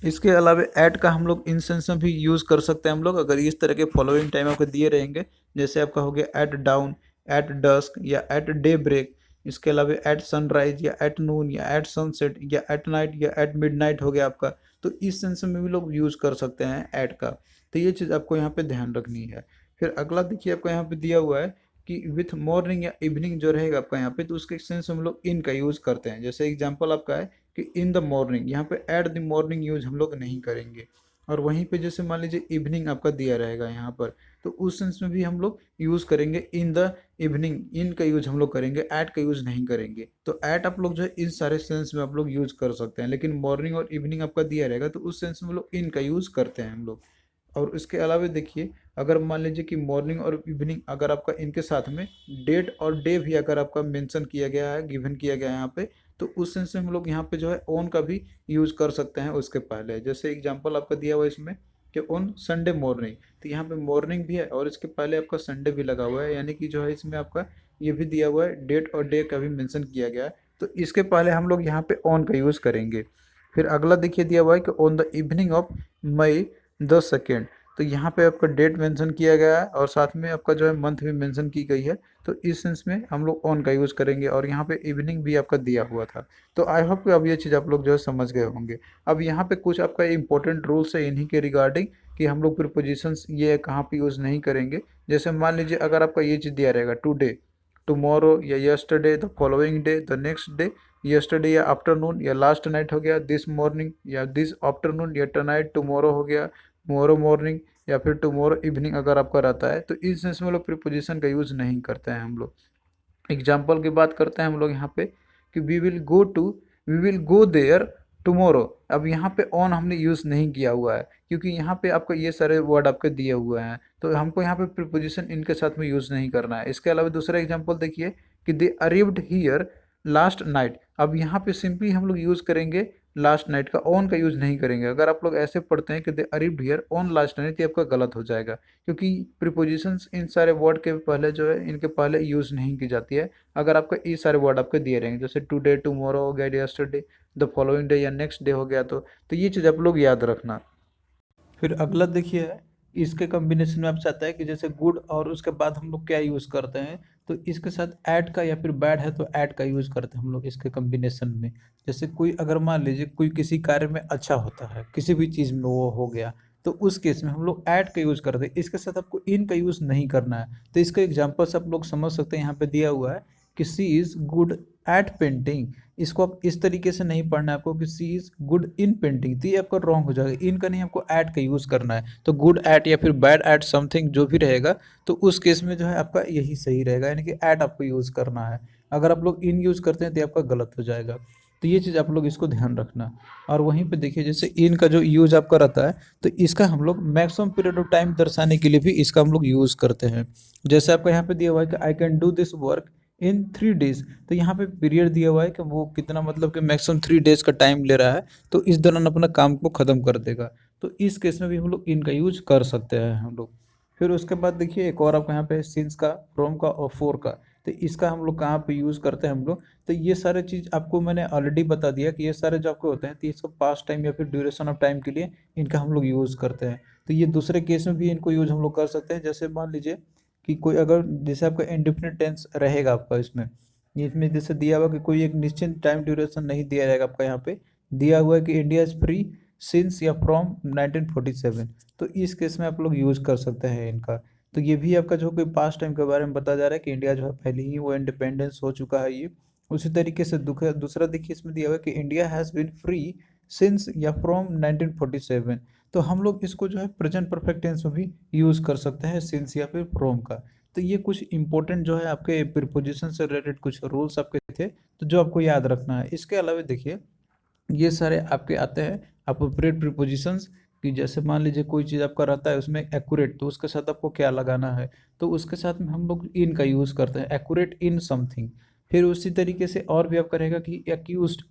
A: इसके अलावा ऐड का हम लोग इन सेंस में भी यूज़ कर सकते हैं हम लोग, अगर इस तरह के फॉलोइंग टाइम आपको दिए रहेंगे, जैसे आपका हो गया एट डाउन, एट डस्क, या एट डे ब्रेक। इसके अलावा एट सनराइज, या एट नून, या एट सनसेट, या एट नाइट, या एट मिडनाइट हो गया आपका। तो इस सेंस में भी लोग यूज़ कर सकते हैं ऐड का। तो ये चीज़ आपको यहाँ पे ध्यान रखनी है। फिर अगला देखिए आपको यहाँ पे दिया हुआ है कि विथ मॉर्निंग या इवनिंग जो रहेगा आपका यहाँ पे, तो उसके सेंस हम लोग इन का यूज़ करते हैं। जैसे एग्जाम्पल आपका है कि इन द मॉर्निंग, यहाँ पे एट द मॉर्निंग यूज हम लोग नहीं करेंगे। और वहीं पे जैसे मान लीजिए इवनिंग आपका दिया रहेगा यहाँ पर, तो उस सेंस में भी हम लोग यूज़ करेंगे इन द इवनिंग, इन का यूज हम लोग करेंगे, ऐट का यूज नहीं करेंगे। तो ऐट आप लोग जो है इन सारे सेंस में आप लोग यूज कर सकते हैं, लेकिन मॉर्निंग और इवनिंग आपका दिया रहेगा, तो उस सेंस में हम लोग इन का यूज करते हैं हम लोग। और इसके अलावा देखिए अगर मान लीजिए कि मॉर्निंग और इवनिंग अगर आपका इनके साथ में डेट और डे भी अगर आपका मेंशन किया गया है, गिवन किया गया है यहाँ पे, तो उस सेंस में हम लोग यहाँ पे जो है ऑन का भी यूज़ कर सकते हैं उसके पहले। जैसे एग्जांपल आपका दिया हुआ है इसमें कि ऑन संडे मॉर्निंग, तो यहाँ पे मॉर्निंग भी है और इसके पहले आपका संडे भी लगा हुआ है, यानी कि जो है इसमें आपका ये भी दिया हुआ है, डेट और डे का भी मेंशन किया गया है, तो इसके पहले हम लोग यहाँ पे ऑन का यूज़ करेंगे। फिर अगला देखिए दिया हुआ है कि on the evening of May 10 second, तो यहाँ पे आपका डेट मेंशन किया गया है और साथ में आपका जो है मंथ भी मेंशन की गई है, तो इस सेंस में हम लोग ऑन का यूज़ करेंगे। और यहाँ पे इवनिंग भी आपका दिया हुआ था। तो आई होप कि अब ये चीज़ आप लोग जो है समझ गए होंगे। अब यहाँ पे कुछ आपका इंपॉर्टेंट रूल्स है इन्हीं के रिगार्डिंग कि हम लोग प्रीपोजिशंस ये कहाँ पे यूज़ नहीं करेंगे। जैसे मान लीजिए अगर आपका ये चीज़ दिया रहेगा टुडे, टुमारो, या yesterday, the following day, the next day, yesterday या आफ्टरनून, या लास्ट नाइट हो गया, दिस मॉर्निंग या दिस आफ्टरनून, या टुनाइट, टुमारो हो गया, टुमारो मॉर्निंग, या फिर टुमारो इवनिंग अगर आपका रहता है, तो इस सेंस में लोग प्रीपोजिशन का यूज़ नहीं करते हैं हम लोग। एग्जाम्पल की बात करते हैं हम लोग यहाँ पे कि we will go there tomorrow. अब यहाँ पे ऑन हमने यूज़ नहीं किया हुआ है, क्योंकि यहाँ पे आपको ये सारे वर्ड आपके दिए हुए हैं, तो हमको यहाँ पे प्रीपोजिशन इनके साथ में यूज़ नहीं करना है। इसके अलावा दूसरा एग्जाम्पल देखिए कि दे अरीव्ड हियर लास्ट नाइट। अब यहाँ पे सिंपली हम लोग यूज़ करेंगे लास्ट नाइट का, ऑन का यूज़ नहीं करेंगे। अगर आप लोग ऐसे पढ़ते हैं कि दे अरीव्ड हियर ऑन लास्ट नाइट, ये आपका गलत हो जाएगा, क्योंकि प्रीपोजिशंस इन सारे वर्ड के पहले जो है इनके पहले यूज़ नहीं की जाती है। अगर आपका ये सारे वर्ड आपके दिए रहेंगे, जैसे टुडे, टुमारो हो गया, यस्टरडे, द फॉलोइंग डे या नेक्स्ट डे हो गया, तो ये चीज़ आप लोग याद रखना। फिर अगला देखिए इसके कॉम्बिनेशन में आपसे आता है कि जैसे गुड और उसके बाद हम लोग क्या यूज़ करते हैं, तो इसके साथ ऐड का, या फिर बैड है तो ऐड का यूज़ करते हैं हम लोग इसके कॉम्बिनेशन में। जैसे कोई अगर मान लीजिए कोई किसी कार्य में अच्छा होता है, किसी भी चीज़ में वो हो गया, तो उस केस में हम लोग ऐट का यूज़ करते हैं, इसके साथ आपको इन का यूज़ नहीं करना है। तो इसका एग्जांपल से आप लोग समझ सकते हैं, यहाँ पे दिया हुआ है कि सी इज़ गुड एट पेंटिंग। इसको आप इस तरीके से नहीं पढ़ना है आपको कि सी इज़ गुड इन पेंटिंग, तो ये आपका रॉन्ग हो जाएगा। इन का नहीं, आपको एट का यूज़ करना है। तो गुड एट या फिर बैड एट समथिंग जो भी रहेगा, तो उस केस में जो है आपका यही सही रहेगा, यानी कि एट आपको यूज़ करना है। अगर आप लोग इन यूज़ करते हैं तो ये आपका गलत हो जाएगा। तो ये चीज़ आप लोग इसको ध्यान रखना। और वहीं पे देखिए, जैसे इन का जो यूज़ आपका रहता है, तो इसका हम लोग मैक्सिमम पीरियड ऑफ टाइम दर्शाने के लिए भी इसका हम लोग यूज़ करते हैं। जैसे आपका यहाँ पे दिया हुआ है कि I can do this work in 3 days, तो यहाँ पे पीरियड दिया हुआ है कि वो कितना, मतलब कि मैक्सिमम 3 डेज का टाइम ले रहा है, तो इस दौरान अपना काम को ख़त्म कर देगा। तो इस केस में भी हम लोग इनका यूज कर सकते हैं हम लोग। फिर उसके बाद देखिए एक और आपको यहाँ पे सिंस का, फ्रॉम का और फॉर का, तो इसका हम लोग कहाँ पे यूज़ करते हैं हम लोग। तो ये सारे चीज़ आपको मैंने ऑलरेडी बता दिया कि ये सारे जो आपके होते हैं, तो इसको पास्ट टाइम या फिर ड्यूरेशन ऑफ टाइम के लिए इनका हम लोग यूज़ करते हैं। तो ये दूसरे केस में भी इनको यूज हम लोग कर सकते हैं। जैसे मान लीजिए कि कोई अगर, जैसे आपका इंडेफिनिट टेंस रहेगा आपका इसमें, इसमें जैसे दिया हुआ कि कोई एक निश्चित टाइम ड्यूरेशन नहीं दिया जाएगा आपका, यहाँ पे दिया हुआ है कि इंडिया इज फ्री सिंस या फ्रॉम 1947, तो इस केस में आप लोग यूज कर सकते हैं इनका। तो ये भी आपका जो कि पास्ट टाइम के बारे में बताया जा रहा है कि इंडिया जो है पहले ही वो इंडिपेंडेंस हो चुका है ये। उसी तरीके से दूसरा देखिए इसमें दिया हुआ है कि India has been free since या फ्रॉम 1947, तो हम लोग इसको जो है प्रेजेंट परफेक्ट टेंस में भी यूज़ कर सकते हैं, सिंस या फिर फ्रॉम का। तो ये कुछ इंपॉर्टेंट जो है आपके प्रीपोजिशन से रिलेटेड कुछ रूल्स आपके थे, तो जो आपको याद रखना है। इसके अलावा देखिए ये सारे आपके आते हैं अप्रोप्रिएट प्रीपोजिशंस, कि जैसे मान लीजिए कोई चीज़ आपका रहता है उसमें एक्यूरेट, तो उसके साथ आपको क्या लगाना है, तो उसके साथ में हम लोग इन का यूज़ करते हैं, एक्यूरेट इन समथिंग। फिर उसी तरीके से और भी आपका रहेगा कि एक्यूज्ड,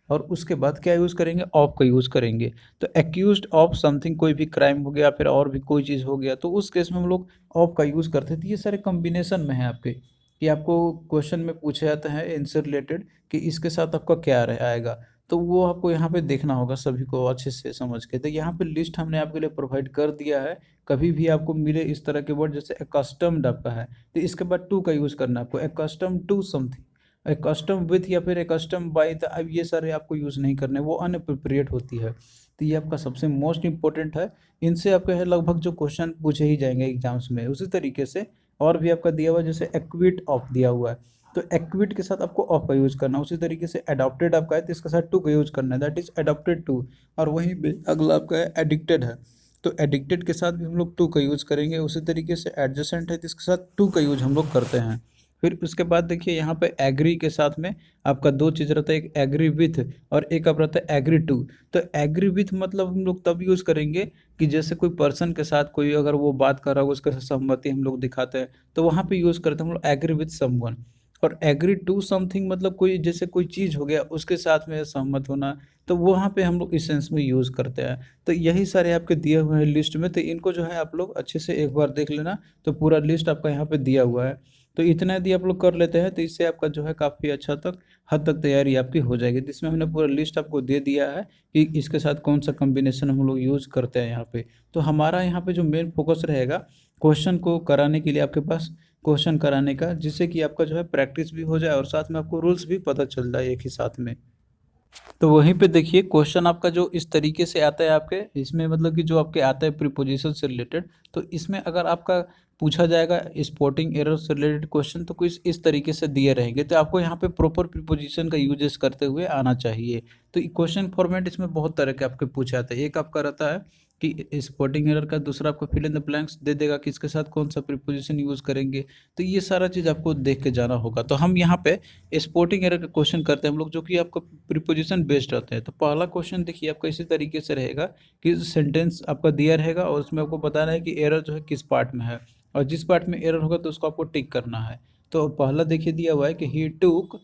A: और उसके बाद क्या यूज़ करेंगे, ऑफ का यूज़ करेंगे। तो एक्यूज्ड ऑफ समथिंग, कोई भी क्राइम हो गया फिर और भी कोई चीज़ हो गया, तो उस केस में हम लोग ऑफ का यूज़ करते हैं। तो ये सारे कॉम्बिनेशन में है आपके, कि आपको क्वेश्चन में पूछा जाता है इनसे रिलेटेड कि इसके साथ आपका क्या आएगा, तो वो आपको यहाँ पे देखना होगा सभी को अच्छे से समझ के। तो यहाँ पे लिस्ट हमने आपके लिए प्रोवाइड कर दिया है। कभी भी आपको मिले इस तरह के वर्ड, जैसे अकस्टम्ड आपका है, तो इसके बाद टू का यूज़ करना है आपको, accustom to something, accustom with या फिर अकस्टम बाय, तो अब ये सारे आपको यूज़ नहीं करने, वो अनअप्रोप्रिएट होती है। तो ये आपका सबसे मोस्ट इंपॉर्टेंट है। इनसे आपके है लगभग जो क्वेश्चन पूछे ही जाएंगे एग्जाम्स में। उसी तरीके से और भी आपका दिया हुआ है, जैसे एक्विट ऑफ दिया हुआ है, तो एक्विट के साथ आपको ऑफ का यूज करना है। उसी तरीके से अडॉप्टेड आपका है, तो इसके साथ टू का यूज करना है, दैट इज अडॉप्टेड टू। और वहीं पे अगला आपका है एडिक्टेड है, तो एडिक्टेड के साथ भी हम लोग टू का यूज करेंगे। उसी तरीके से एडजेसेंट है, तो इसके साथ टू का यूज हम लोग करते हैं। फिर उसके बाद देखिए यहाँ पे एग्री के साथ में आपका दो चीज़ रहता है, एक एग्री विथ और एक आप रहता है एग्री टू। तो एग्री विथ मतलब हम लोग तब यूज़ करेंगे कि जैसे कोई पर्सन के साथ कोई अगर वो बात कर रहा हो, उसके साथ सहमति हम लोग दिखाते हैं, तो वहाँ पे यूज़ करते हैं हम लोग एग्री विथ समवन। और एग्री टू समथिंग मतलब कोई, जैसे कोई चीज़ हो गया उसके साथ में सहमत होना, तो वहाँ पे हम लोग इस सेंस में यूज़ करते हैं। तो यही सारे आपके दिए हुए हैं लिस्ट में, तो इनको जो है आप लोग अच्छे से एक बार देख लेना। तो पूरा लिस्ट आपका यहाँ पे दिया हुआ है, तो इतना यदि आप लोग कर लेते हैं तो इससे आपका जो है काफ़ी अच्छा तक हद तक तैयारी आपकी हो जाएगी। तो इसमें हमने पूरा लिस्ट आपको दे दिया है कि इसके साथ कौन सा कॉम्बिनेशन हम लोग यूज़ करते हैं यहाँ पे। तो हमारा यहाँ पे जो मेन फोकस रहेगा क्वेश्चन को कराने के लिए, आपके पास क्वेश्चन कराने का, जिससे कि आपका जो है प्रैक्टिस भी हो जाए और साथ में आपको रूल्स भी पता चल जाए एक ही साथ में। तो वहीं पे देखिए क्वेश्चन आपका जो इस तरीके से आता है आपके, इसमें मतलब कि जो आपके आता है प्रीपोजिशन से रिलेटेड, तो इसमें अगर आपका पूछा जाएगा स्पॉटिंग एरर से रिलेटेड क्वेश्चन, तो कुछ इस तरीके से दिए रहेंगे, तो आपको यहाँ पे प्रॉपर प्रीपोजिशन का यूजेस करते हुए आना चाहिए। तो क्वेश्चन फॉर्मेट इसमें बहुत तरह के आपके पूछे जाते हैं। एक आपका रहता है कि स्पॉटिंग एरर का, दूसरा आपको फिल इन द ब्लैंक्स दे देगा कि इसके साथ कौन सा प्रीपोजिशन यूज़ करेंगे। तो ये सारा चीज़ आपको देख के जाना होगा। तो हम यहाँ पे स्पॉटिंग एरर का क्वेश्चन करते हैं हम लोग, जो कि आपका प्रीपोजिशन बेस्ड रहते हैं। तो पहला क्वेश्चन देखिए आपका इसी तरीके से रहेगा कि सेंटेंस आपका दिया रहेगा और उसमें आपको बताना है कि एरर जो है किस पार्ट में है, और जिस पार्ट में एरर होगा तो उसको आपको टिक करना है। तो पहला देखिए दिया हुआ है कि ही टूक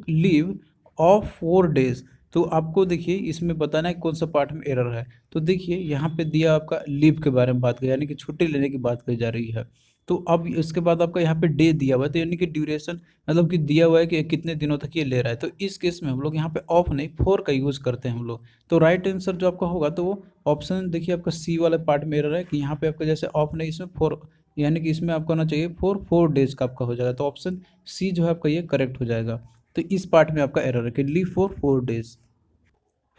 A: लीव ऑफ 4 डेज, तो आपको देखिए इसमें बताना है कौन सा पार्ट में एरर है। तो देखिए यहाँ पे दिया आपका लीव के बारे में बात करी, यानी कि छुट्टी लेने की बात कही जा रही है। तो अब इसके बाद आपका यहाँ पे डे दिया हुआ है, तो यानी कि ड्यूरेशन, मतलब कि दिया हुआ है कि कितने दिनों तक ये ले रहा है। तो इस केस में हम लोग यहाँ पे ऑफ नहीं, फोर का यूज़ करते हैं हम लोग। तो राइट आंसर जो आपका होगा, तो वो ऑप्शन देखिए आपका सी वाले पार्ट में एरर है कि यहाँ पे आपका जैसे ऑफ नहीं, इसमें फोर, यानी कि इसमें आपका होना चाहिए 4 डेज का आपका हो जाएगा। तो ऑप्शन सी जो है आपका ये करेक्ट हो जाएगा। तो इस पार्ट में आपका एरर है कि लीव फॉर 4 डेज।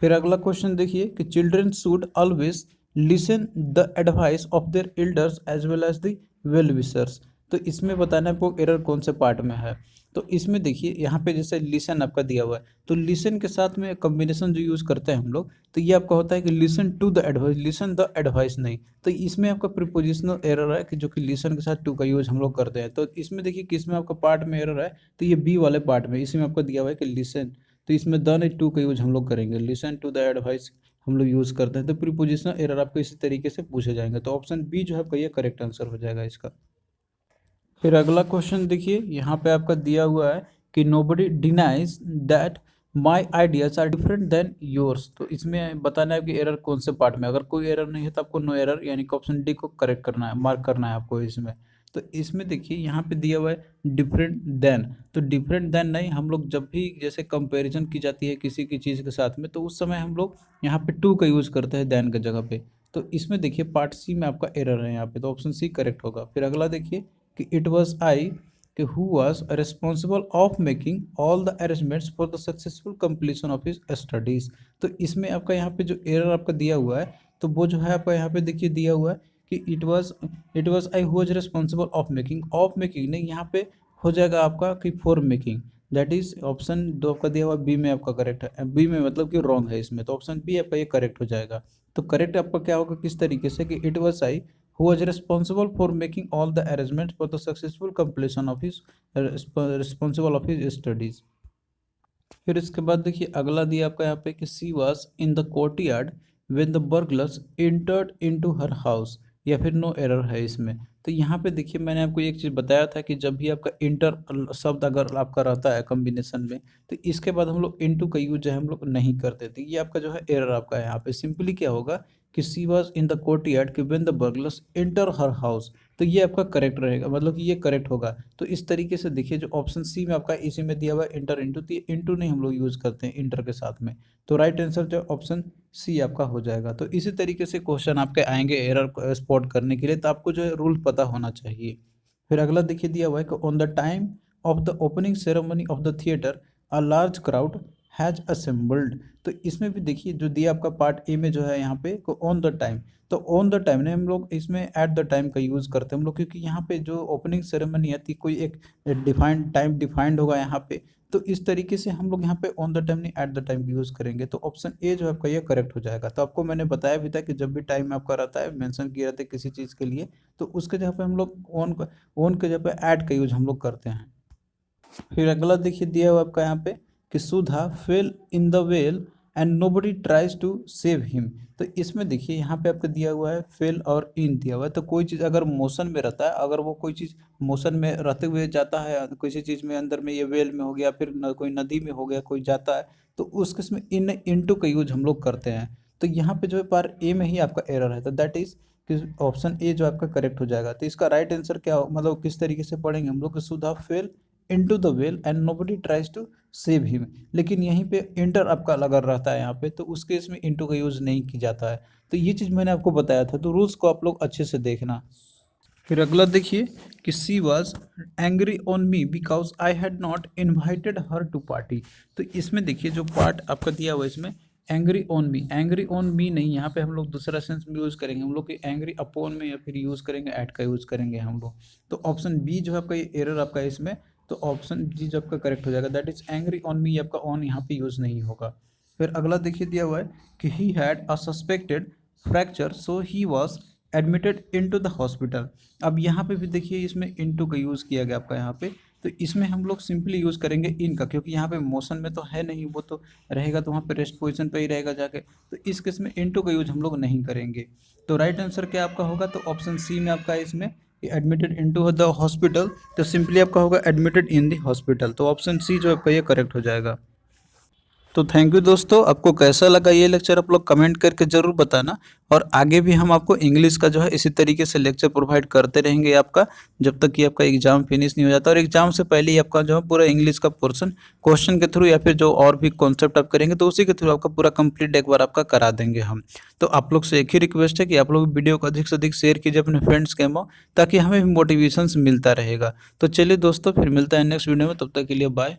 A: फिर अगला क्वेश्चन देखिए कि children should always listen the advice of their elders as well as the well wishers. तो इसमें बताना है आपको एरर कौन से पार्ट में है। तो इसमें देखिए यहाँ पे जैसे लिसन आपका दिया हुआ है, तो लिसन के साथ में कॉम्बिनेशन जो यूज़ करते हैं हम लोग, तो ये आपका होता है कि listen to the advice, listen the advice नहीं। तो इसमें आपका प्रीपोजिशनल एरर है कि जो कि लिसन के साथ टू का यूज हम लोग करते हैं। तो इसमें देखिए किस में आपका पार्ट में एरर है, तो ये बी वाले पार्ट में, इसमें आपको दिया हुआ है कि लिसन, तो इसमें द नहीं टू का यूज हम लोग करेंगे, लिसन टू द एडवाइस हम लोग यूज़ करते हैं। तो प्रीपोजिशनल एरर आपको इसी तरीके से पूछे जाएंगे। तो ऑप्शन बी जो है आपका ये करेक्ट आंसर हो जाएगा इसका। फिर अगला क्वेश्चन देखिए, यहाँ पे आपका दिया हुआ है कि nobody denies that my ideas are different than yours. तो इसमें बताना है कि एरर कौन से पार्ट में, अगर कोई एरर नहीं है तो आपको नो एरर यानी कि ऑप्शन डी को करेक्ट करना है, मार्क करना है आपको इसमें। तो इसमें देखिए यहाँ पे दिया हुआ है डिफरेंट देन, तो डिफरेंट देन नहीं, हम लोग जब भी जैसे कंपैरिजन की जाती है किसी की चीज़ के साथ में, तो उस समय हम लोग यहाँ पे टू का यूज़ करते हैं देन के जगह पे। तो इसमें देखिए पार्ट सी में आपका एरर है यहाँ पे, तो ऑप्शन सी करेक्ट होगा। फिर अगला देखिए कि इट वॉज आई कि who was responsible of making all the arrangements for the successful completion of his studies. तो इसमें आपका यहाँ पे जो एरर आपका दिया हुआ है, तो वो जो है आपका यहाँ पे देखिए दिया हुआ है कि it was I who was responsible of making नहीं, यहाँ पे हो जाएगा आपका कि for making, that is option दो आपका दिया हुआ बी में आपका करेक्ट है, बी में मतलब कि रॉन्ग है इसमें, तो ऑप्शन बी आपका ये करेक्ट हो जाएगा। तो करेक्ट आपका क्या होगा किस तरीके से कि it was I who was responsible for making all the arrangements for the successful completion of his responsible of his studies। फिर इसके बाद देखिए अगला दिया आपका यहाँ पे कि she was in the courtyard when the burglars entered into her house, या फिर नो एरर है इसमें। तो यहाँ पे देखिए मैंने आपको एक चीज़ बताया था कि जब भी आपका इंटर शब्द अगर आपका रहता है कॉम्बिनेशन में, तो इसके बाद हम लोग इनटू का यूज है हम लोग नहीं करते थे, ये आपका जो है एरर आपका है। यहाँ पे सिंपली क्या होगा कि she was in the courtyard कि when the burglars enter her house, तो ये आपका करेक्ट रहेगा, मतलब कि ये करेक्ट होगा। तो इस तरीके से देखिए जो ऑप्शन सी में आपका इसी में दिया हुआ है इंटर इंटू, तो ये इंटू नहीं हम लोग यूज़ करते हैं इंटर के साथ में, तो राइट आंसर जो ऑप्शन सी आपका हो जाएगा। तो इसी तरीके से क्वेश्चन आपके आएंगे एरर को स्पॉट करने के लिए, तो आपको जो है रूल पता होना चाहिए। फिर अगला देखिए दिया हुआ है कि on the time of the opening ceremony of the theatre a large crowd has assembled. तो इसमें भी देखिए जो दिया आपका पार्ट ए में जो है यहाँ पे ऑन द टाइम, तो ऑन द टाइम ने हम लोग इसमें एट द टाइम का यूज़ करते हैं हम लोग, क्योंकि यहाँ पे जो ओपनिंग सेरेमनी आती कोई एक डिफाइंड टाइम डिफाइंड होगा यहाँ पे, तो इस तरीके से हम लोग यहाँ पे ऑन द टाइम नहीं एट द टाइम यूज़ करेंगे। तो ऑप्शन ए जो आपका ये करेक्ट हो जाएगा। तो आपको मैंने बताया भी था कि जब भी टाइम आपका रहता है मेंशन किया रहता है किसी चीज़ के लिए, तो उसके जगह पे हम लोग ऑन के जगह पे ऐड का यूज हम लोग करते हैं। फिर अगला देखिए दिया हुआ आपका यहाँ पे कि Sudha fell in the well and nobody tries to save him. तो इसमें देखिए यहाँ पे आपका दिया हुआ है फेल और इन दिया हुआ है, तो कोई चीज़ अगर मोशन में रहता है, अगर वो कोई चीज़ मोशन में रहते हुए जाता है किसी चीज़ में अंदर में, ये वेल में हो गया, फिर कोई नदी में हो गया, कोई जाता है, तो उस केस में इन इनटू का यूज हम लोग करते हैं। तो यहाँ पे जो है पार्ट ए में ही आपका एरर है, तो दैट इज कि ऑप्शन ए जो आपका करेक्ट हो जाएगा। तो इसका राइट आंसर क्या मतलब किस तरीके से पढ़ेंगे हम लोग कि Sudha fell into the well and nobody tries to save him, लेकिन यहीं पे इंटर आपका लगा रहता है यहाँ पे, तो उस केस में इनटू का यूज़ नहीं की जाता है। तो ये चीज़ मैंने आपको बताया था, तो रूल्स को आप लोग अच्छे से देखना। फिर अगला देखिए कि she was angry on me because I had not invited her to party. तो इसमें देखिए जो पार्ट आपका दिया हुआ है इसमें एंग्री ऑन मी नहीं, यहाँ पे हम लोग दूसरा सेंस में यूज़ करेंगे हम लोग कि एंग्री अपॉन में, या फिर यूज़ करेंगे एट का यूज़ करेंगे हम लोग। तो ऑप्शन बी जो है आपका ये एरर आपका है इसमें, तो ऑप्शन जी जो आपका करेक्ट हो जाएगा, दैट इज एंग्री ऑन मी, आपका ऑन यहाँ पे यूज़ नहीं होगा। फिर अगला देखिए दिया हुआ है कि he had a suspected fracture so he was admitted into the hospital. अब यहाँ पे भी देखिए इसमें इनटू का यूज़ किया गया आपका यहाँ पे, तो इसमें हम लोग सिंपली यूज़ करेंगे इन का, क्योंकि यहाँ पे मोशन में तो है नहीं, वो तो रहेगा तो वहाँ पे रेस्ट पोजीशन पे ही रहेगा जाके, तो इस केस में इनटू का यूज हम लोग नहीं करेंगे। तो राइट आंसर क्या आपका होगा, तो ऑप्शन सी में आपका इसमें एडमिटेड इनटू द हॉस्पिटल, तो सिंपली आपका होगा एडमिटेड इन द हॉस्पिटल। तो ऑप्शन सी जो आपका ये करेक्ट हो जाएगा। तो थैंक यू दोस्तों, आपको कैसा लगा ये लेक्चर आप लोग कमेंट करके ज़रूर बताना, और आगे भी हम आपको इंग्लिश का जो है इसी तरीके से लेक्चर प्रोवाइड करते रहेंगे आपका, जब तक कि आपका एग्ज़ाम फिनिश नहीं हो जाता, और एग्ज़ाम से पहले ही आपका जो है पूरा इंग्लिश का पोर्शन क्वेश्चन के थ्रू या फिर जो और भी कॉन्सेप्ट आप करेंगे तो उसी के थ्रू आपका पूरा कंप्लीट एक बार आपका करा देंगे हम। तो आप लोग से एक ही रिक्वेस्ट है कि आप लोग वीडियो को अधिक से अधिक शेयर कीजिए अपने फ्रेंड्स के में, ताकि हमें भी मोटिवेशन मिलता रहेगा। तो चलिए दोस्तों, फिर मिलता है नेक्स्ट वीडियो में, तब तक के लिए बाय।